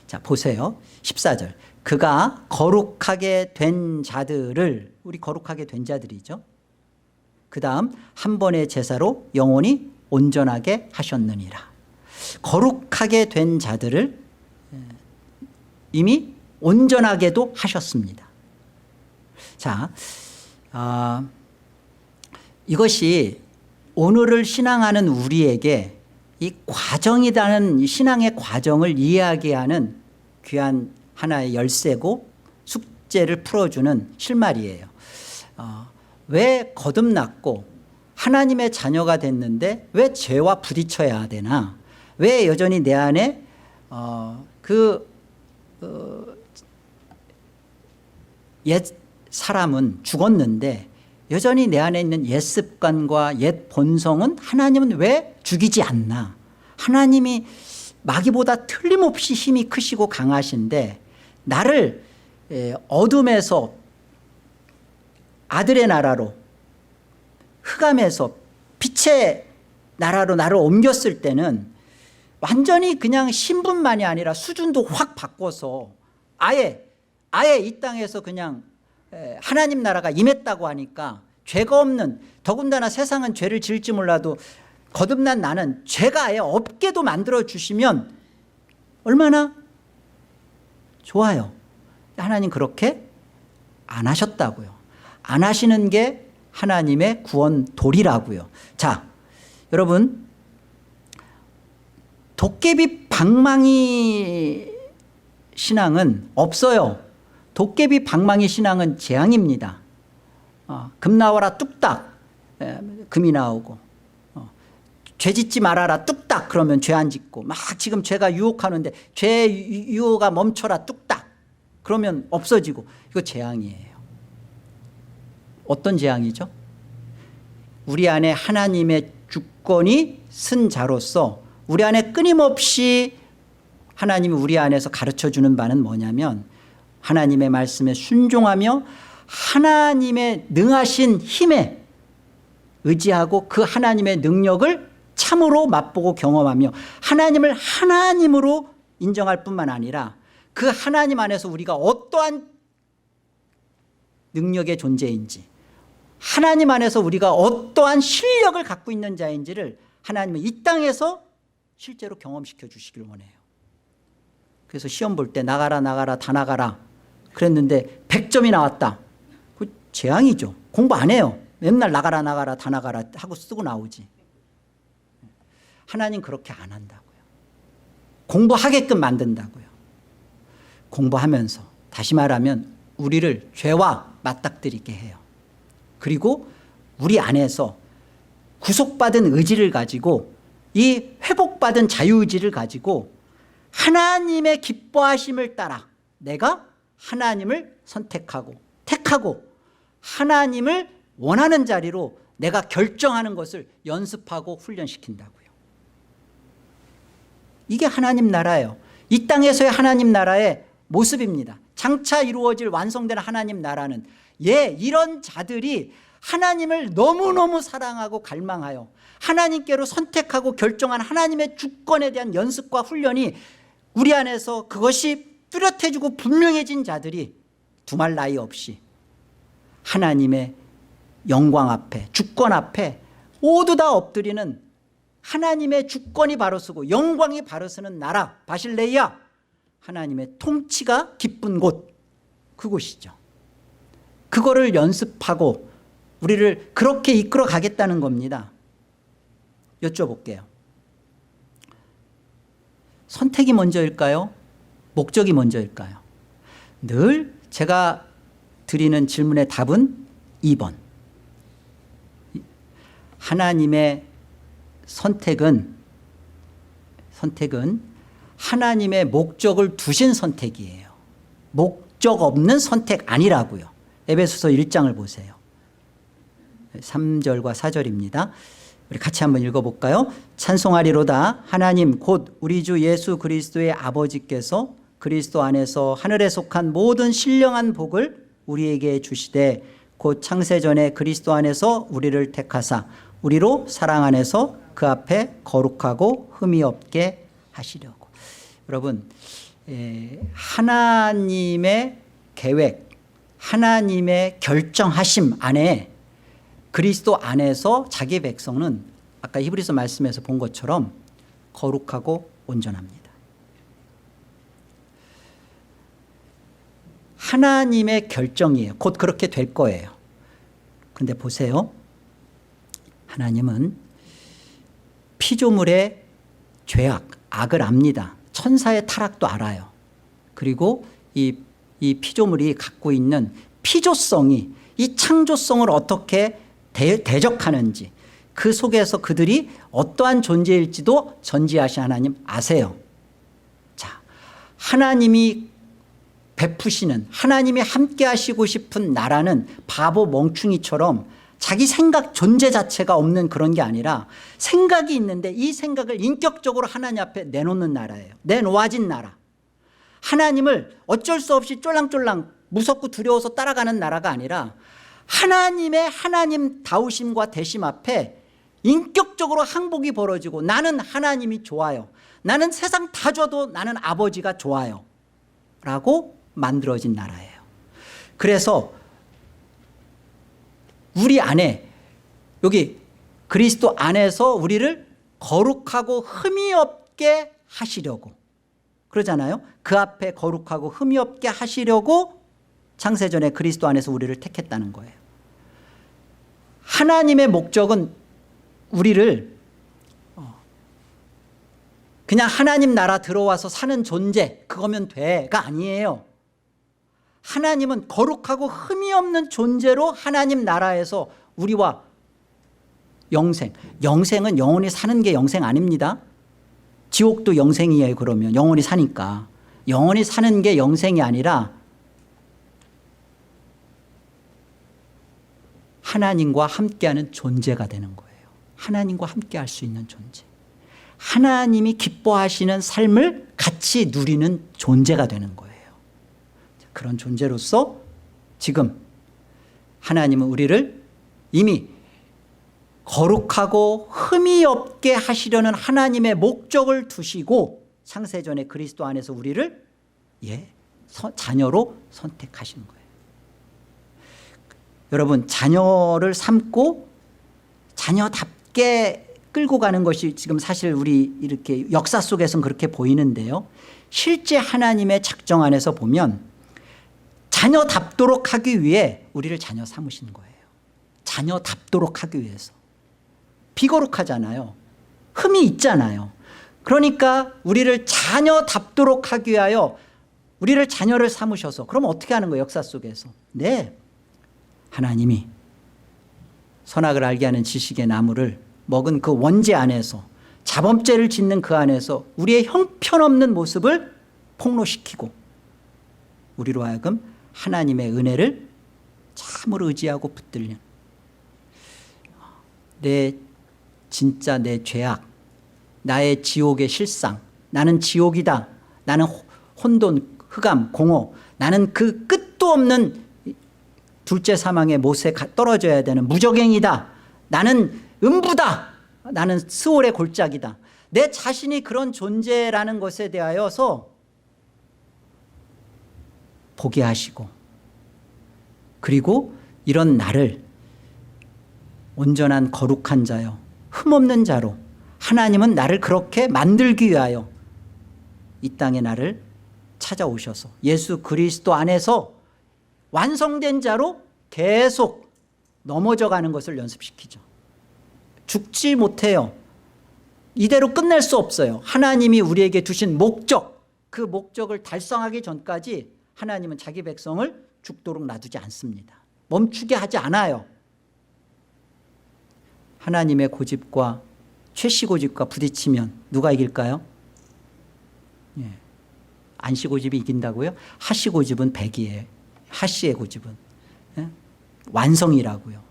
자 보세요. 14절 그가 거룩하게 된 자들을 우리 거룩하게 된 자들이죠. 그 다음 한 번의 제사로 영원히 온전하게 하셨느니라. 거룩하게 된 자들을 이미 온전하게도 하셨습니다. 자, 이것이 오늘을 신앙하는 우리에게 이 과정이라는 이 신앙의 과정을 이해하게 하는 귀한 하나의 열쇠고 숙제를 풀어주는 실마리예요. 왜 거듭났고 하나님의 자녀가 됐는데 왜 죄와 부딪혀야 되나? 왜 여전히 내 안에 옛 사람은 죽었는데 여전히 내 안에 있는 옛 습관과 옛 본성은 하나님은 왜 죽이지 않나? 하나님이 마귀보다 틀림없이 힘이 크시고 강하신데 나를 어둠에서 아들의 나라로 흑암에서 빛의 나라로 나를 옮겼을 때는 완전히 그냥 신분만이 아니라 수준도 확 바꿔서 아예 이 땅에서 그냥 하나님 나라가 임했다고 하니까 죄가 없는 더군다나 세상은 죄를 지을지 몰라도 거듭난 나는 죄가 아예 없게도 만들어 주시면 얼마나 좋아요. 하나님 그렇게 안 하셨다고요. 안 하시는 게 하나님의 구원 도리라고요. 자, 여러분 도깨비 방망이 신앙은 없어요. 도깨비 방망이 신앙은 재앙입니다. 금 나와라 뚝딱 금이 나오고 죄 짓지 말아라 뚝딱 그러면 죄 안 짓고 막 지금 죄가 유혹하는데 죄 유혹아 멈춰라 뚝딱 그러면 없어지고 이거 재앙이에요. 어떤 재앙이죠? 우리 안에 하나님의 주권이 쓴 자로서 우리 안에 끊임없이 하나님이 우리 안에서 가르쳐주는 바는 뭐냐면 하나님의 말씀에 순종하며 하나님의 능하신 힘에 의지하고 그 하나님의 능력을 참으로 맛보고 경험하며 하나님을 하나님으로 인정할 뿐만 아니라 그 하나님 안에서 우리가 어떠한 능력의 존재인지 하나님 안에서 우리가 어떠한 실력을 갖고 있는 자인지를 하나님은 이 땅에서 실제로 경험시켜 주시길 원해요. 그래서 시험 볼 때 나가라 다 나가라 그랬는데 100점이 나왔다. 그 재앙이죠. 공부 안 해요. 맨날 나가라 다 나가라 하고 쓰고 나오지. 하나님 그렇게 안 한다고요. 공부하게끔 만든다고요. 공부하면서 다시 말하면 우리를 죄와 맞닥뜨리게 해요. 그리고 우리 안에서 구속받은 의지를 가지고 이 회복받은 자유의지를 가지고 하나님의 기뻐하심을 따라 내가 하나님을 선택하고 택하고 하나님을 원하는 자리로 내가 결정하는 것을 연습하고 훈련시킨다고요. 이게 하나님 나라예요. 이 땅에서의 하나님 나라의 모습입니다. 장차 이루어질 완성된 하나님 나라는 이런 자들이 하나님을 너무너무 사랑하고 갈망하여 하나님께로 선택하고 결정한 하나님의 주권에 대한 연습과 훈련이 우리 안에서 그것이 뚜렷해지고 분명해진 자들이 두말 나위 없이 하나님의 영광 앞에, 주권 앞에 모두 다 엎드리는, 하나님의 주권이 바로 서고 영광이 바로 서는 나라 바실레이아, 하나님의 통치가 기쁜 곳, 그곳이죠. 그거를 연습하고 우리를 그렇게 이끌어 가겠다는 겁니다. 여쭤볼게요. 선택이 먼저일까요? 목적이 먼저일까요? 늘 제가 드리는 질문의 답은 2번. 하나님의 선택은 하나님의 목적을 두신 선택이에요. 목적 없는 선택 아니라고요. 에베소서 1장을 보세요. 3절과 4절입니다. 우리 같이 한번 읽어볼까요? 찬송하리로다. 하나님 곧 우리 주 예수 그리스도의 아버지께서 그리스도 안에서 하늘에 속한 모든 신령한 복을 우리에게 주시되 곧 창세전에 그리스도 안에서 우리를 택하사 우리로 사랑 안에서 그 앞에 거룩하고 흠이 없게 하시려고. 여러분, 하나님의 계획, 하나님의 결정하심 안에, 그리스도 안에서 자기 백성은 아까 히브리서 말씀에서 본 것처럼 거룩하고 온전합니다. 하나님의 결정이에요. 곧 그렇게 될 거예요. 그런데 보세요. 하나님은 피조물의 죄악, 악을 압니다. 천사의 타락도 알아요. 그리고 이 피조물이 갖고 있는 피조성이 이 창조성을 어떻게 대적하는지, 그 속에서 그들이 어떠한 존재일지도 전지하신 하나님 아세요. 자, 하나님이 베푸시는, 하나님이 함께 하시고 싶은 나라는 바보 멍충이처럼 자기 생각 존재 자체가 없는 그런 게 아니라 생각이 있는데 이 생각을 인격적으로 하나님 앞에 내놓는 나라예요. 내놓아진 나라. 하나님을 어쩔 수 없이 쫄랑쫄랑 무섭고 두려워서 따라가는 나라가 아니라 하나님의 하나님다우심과 대심 앞에 인격적으로 항복이 벌어지고, 나는 하나님이 좋아요, 나는 세상 다 줘도 나는 아버지가 좋아요 라고 만들어진 나라예요. 그래서 우리 안에, 여기 그리스도 안에서 우리를 거룩하고 흠이 없게 하시려고 그러잖아요. 그 앞에 거룩하고 흠이 없게 하시려고 창세전에 그리스도 안에서 우리를 택했다는 거예요. 하나님의 목적은 우리를 그냥 하나님 나라 들어와서 사는 존재, 그거면 돼가 아니에요. 하나님은 거룩하고 흠이 없는 존재로 하나님 나라에서 우리와 영생은 영원히 사는 게 영생 아닙니다. 지옥도 영생이에요. 그러면 영원히 사니까. 영원히 사는 게 영생이 아니라 하나님과 함께하는 존재가 되는 거예요. 하나님과 함께할 수 있는 존재, 하나님이 기뻐하시는 삶을 같이 누리는 존재가 되는 거예요. 그런 존재로서 지금 하나님은 우리를 이미 거룩하고 흠이 없게 하시려는 하나님의 목적을 두시고 창세전에 그리스도 안에서 우리를 자녀로 선택하신 거예요. 여러분, 자녀를 삼고 자녀답게 끌고 가는 것이 지금 사실 우리 이렇게 역사 속에서는 그렇게 보이는데요, 실제 하나님의 작정 안에서 보면 자녀답도록 하기 위해 우리를 자녀 삼으신 거예요. 자녀답도록 하기 위해서. 비거룩하잖아요. 흠이 있잖아요. 그러니까 우리를 자녀답도록 하기 위하여 우리를 자녀를 삼으셔서, 그럼 어떻게 하는 거예요? 역사 속에서. 네, 하나님이 선악을 알게 하는 지식의 나무를 먹은 그 원죄 안에서, 자범죄를 짓는 그 안에서 우리의 형편없는 모습을 폭로시키고 우리로 하여금 하나님의 은혜를 참으로 의지하고 붙들린, 진짜 내 죄악, 나의 지옥의 실상, 나는 지옥이다, 나는 혼돈, 흑암, 공허, 나는 그 끝도 없는 둘째 사망의 못에 떨어져야 되는 무적행이다, 나는 음부다, 나는 스올의 골짜기다, 내 자신이 그런 존재라는 것에 대하여서 보게 하시고 그리고 이런 나를 온전한 거룩한 자요 흠없는 자로 하나님은 나를 그렇게 만들기 위하여 이 땅에 나를 찾아오셔서 예수 그리스도 안에서 완성된 자로 계속 넘어져 가는 것을 연습시키죠. 죽지 못해요. 이대로 끝낼 수 없어요. 하나님이 우리에게 두신 목적, 그 목적을 달성하기 전까지 하나님은 자기 백성을 죽도록 놔두지 않습니다. 멈추게 하지 않아요. 하나님의 고집과 최씨 고집과 부딪히면 누가 이길까요? 예. 안씨 고집이 이긴다고요? 하씨 고집은 백이에요. 하씨의 고집은 예? 완성이라고요.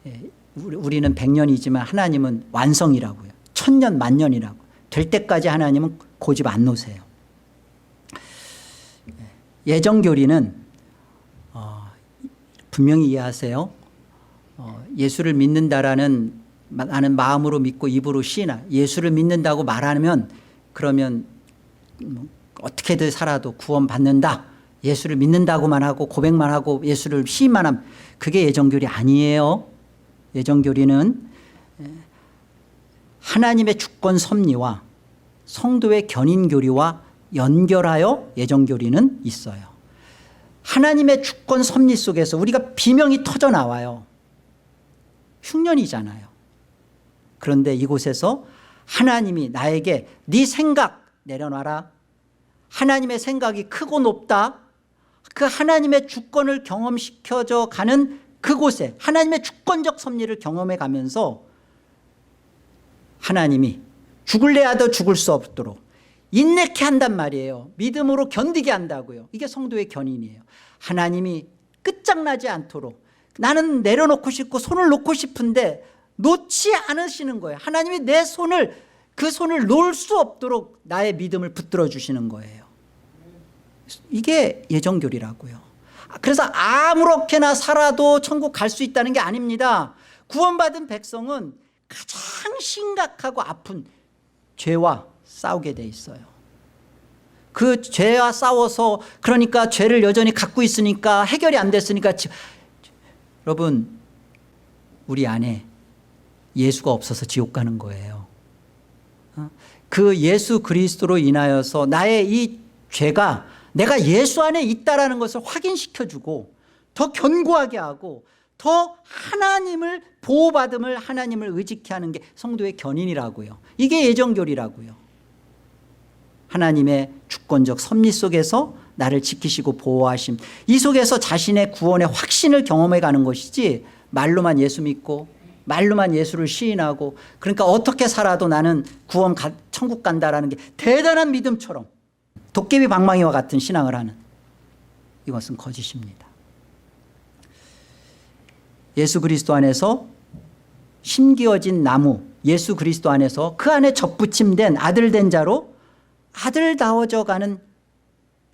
예. 우리는 100년이지만 하나님은 완성이라고요. 1000년 만년이라고. 될 때까지 하나님은 고집 안 놓으세요. 예정교리는 분명히 이해하세요. 예수를 믿는다라는 나는 마음으로 믿고 입으로 시인하 예수를 믿는다고 말하면 그러면 어떻게든 살아도 구원받는다. 예수를 믿는다고만 하고 고백만 하고 예수를 시인만 하면 그게 예정교리 아니에요. 예정교리는 하나님의 주권 섭리와 성도의 견인교리와 연결하여 예정교리는 있어요. 하나님의 주권 섭리 속에서 우리가 비명이 터져 나와요. 흉년이잖아요. 그런데 이곳에서 하나님이 나에게 네 생각 내려놔라. 하나님의 생각이 크고 높다. 그 하나님의 주권을 경험시켜져 가는 그곳에 하나님의 주권적 섭리를 경험해 가면서 하나님이 죽을래 하도 죽을 수 없도록 인내케 한단 말이에요. 믿음으로 견디게 한다고요. 이게 성도의 견인이에요. 하나님이 끝장나지 않도록 나는 내려놓고 싶고 손을 놓고 싶은데 놓지 않으시는 거예요. 하나님이 내 손을 그 손을 놓을 수 없도록 나의 믿음을 붙들어 주시는 거예요. 이게 예정교리라고요. 그래서 아무렇게나 살아도 천국 갈 수 있다는 게 아닙니다. 구원받은 백성은 가장 심각하고 아픈 죄와 싸우게 돼 있어요. 그 죄와 싸워서 그러니까 죄를 여전히 갖고 있으니까 해결이 안 됐으니까 여러분 우리 안에 예수가 없어서 지옥 가는 거예요. 그 예수 그리스도로 인하여서 나의 이 죄가 내가 예수 안에 있다라는 것을 확인시켜주고 더 견고하게 하고 더 하나님을 보호받음을 하나님을 의지케 하는 게 성도의 견인이라고요. 이게 예정교리라고요. 하나님의 주권적 섭리 속에서 나를 지키시고 보호하심, 이 속에서 자신의 구원의 확신을 경험해 가는 것이지 말로만 예수 믿고 말로만 예수를 시인하고 그러니까 어떻게 살아도 나는 구원 천국 간다라는 게 대단한 믿음처럼 도깨비 방망이와 같은 신앙을 하는 이것은 거짓입니다. 예수 그리스도 안에서 심기어진 나무 예수 그리스도 안에서 그 안에 접붙임된 아들 된 자로 아들다워져 가는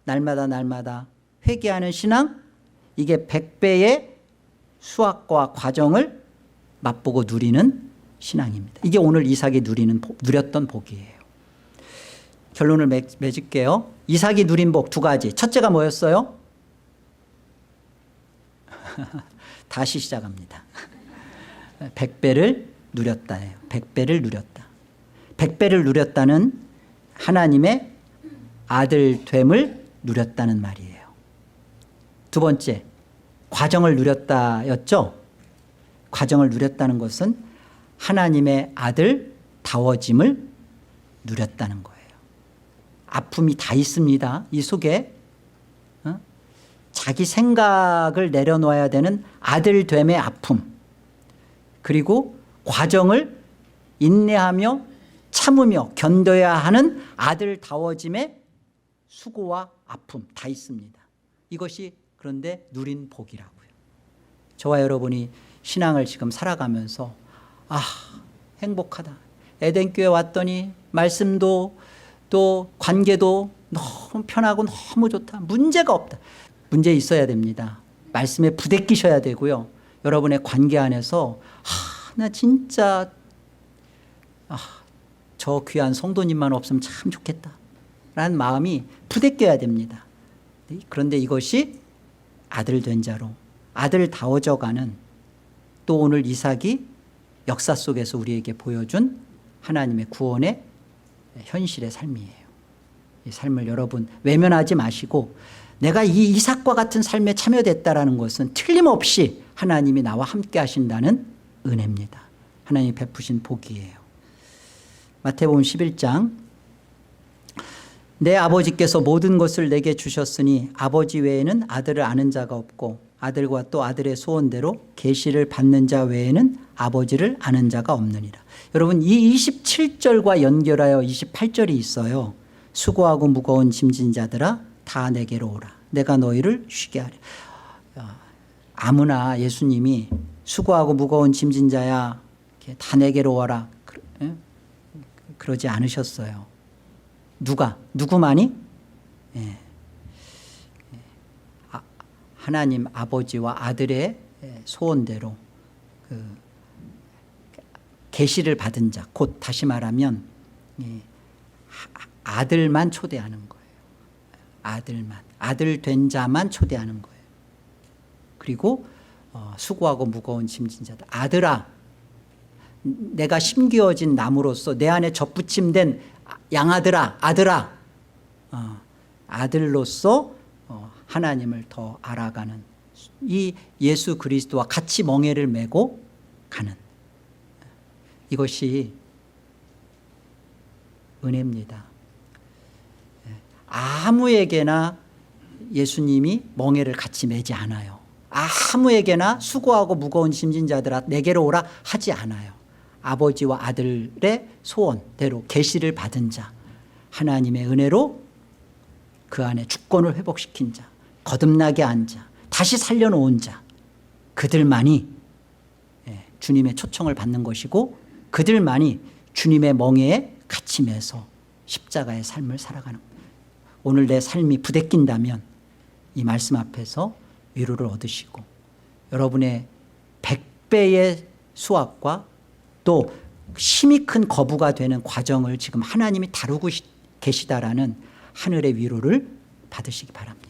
날마다 날마다 회개하는 신앙, 이게 100배의 수확과 과정을 맛보고 누리는 신앙입니다. 이게 오늘 이삭이 누렸던 복이에요. 결론을 맺을게요. 이삭이 누린 복 두 가지. 첫째가 뭐였어요? 다시 시작합니다. 100배를 누렸다예요. 100배를 누렸다. 100배를 누렸다는 하나님의 아들됨을 누렸다는 말이에요. 두 번째, 과정을 누렸다였죠. 과정을 누렸다는 것은 하나님의 아들다워짐을 누렸다는 거예요. 아픔이 다 있습니다. 이 속에 자기 생각을 내려놓아야 되는 아들됨의 아픔, 그리고 과정을 인내하며 참으며 견뎌야 하는 아들다워짐의 수고와 아픔 다 있습니다. 이것이 그런데 누린 복이라고요. 저와 여러분이 신앙을 지금 살아가면서 행복하다. 에덴교회 왔더니 말씀도 또 관계도 너무 편하고 너무 좋다. 문제가 없다. 문제 있어야 됩니다. 말씀에 부대끼셔야 되고요. 여러분의 관계 안에서 나 진짜 저 귀한 성도님만 없으면 참 좋겠다 라는 마음이 부대껴야 됩니다. 그런데 이것이 아들 된 자로 아들다워져가는, 또 오늘 이삭이 역사 속에서 우리에게 보여준 하나님의 구원의 현실의 삶이에요. 이 삶을 여러분 외면하지 마시고, 내가 이 이삭과 같은 삶에 참여됐다라는 것은 틀림없이 하나님이 나와 함께 하신다는 은혜입니다. 하나님이 베푸신 복이에요. 마태복음 11장, 내 아버지께서 모든 것을 내게 주셨으니 아버지 외에는 아들을 아는 자가 없고 아들과 또 아들의 소원대로 계시를 받는 자 외에는 아버지를 아는 자가 없느니라. 여러분, 이 27절과 연결하여 28절이 있어요. 수고하고 무거운 짐진 자들아 다 내게로 오라. 내가 너희를 쉬게 하리. 아무나 예수님이 수고하고 무거운 짐진 자야 다 내게로 오라 그러지 않으셨어요. 누구만이? 하나님 아버지와 아들의 소원대로 계시를 받은 자, 곧 다시 말하면 아들만 초대하는 거예요. 아들 된 자만 초대하는 거예요. 그리고 수고하고 무거운 짐진 자들, 아들아, 내가 심기어진 나무로서 내 안에 접붙임된 양아들아, 아들아, 아들로서 하나님을 더 알아가는, 이 예수 그리스도와 같이 멍에를 메고 가는, 이것이 은혜입니다. 아무에게나 예수님이 멍에를 같이 매지 않아요. 아무에게나 수고하고 무거운 짐진 자들아 내게로 오라 하지 않아요. 아버지와 아들의 소원대로 계시를 받은 자, 하나님의 은혜로 그 안에 주권을 회복시킨 자, 거듭나게 한 자, 다시 살려놓은 자, 그들만이 주님의 초청을 받는 것이고, 그들만이 주님의 멍에에 같이 매서 십자가의 삶을 살아가는 거예요. 오늘 내 삶이 부대낀다면 이 말씀 앞에서 위로를 얻으시고, 여러분의 100배의 수확과 또 힘이 큰 거부가 되는 과정을 지금 하나님이 다루고 계시다라는 하늘의 위로를 받으시기 바랍니다.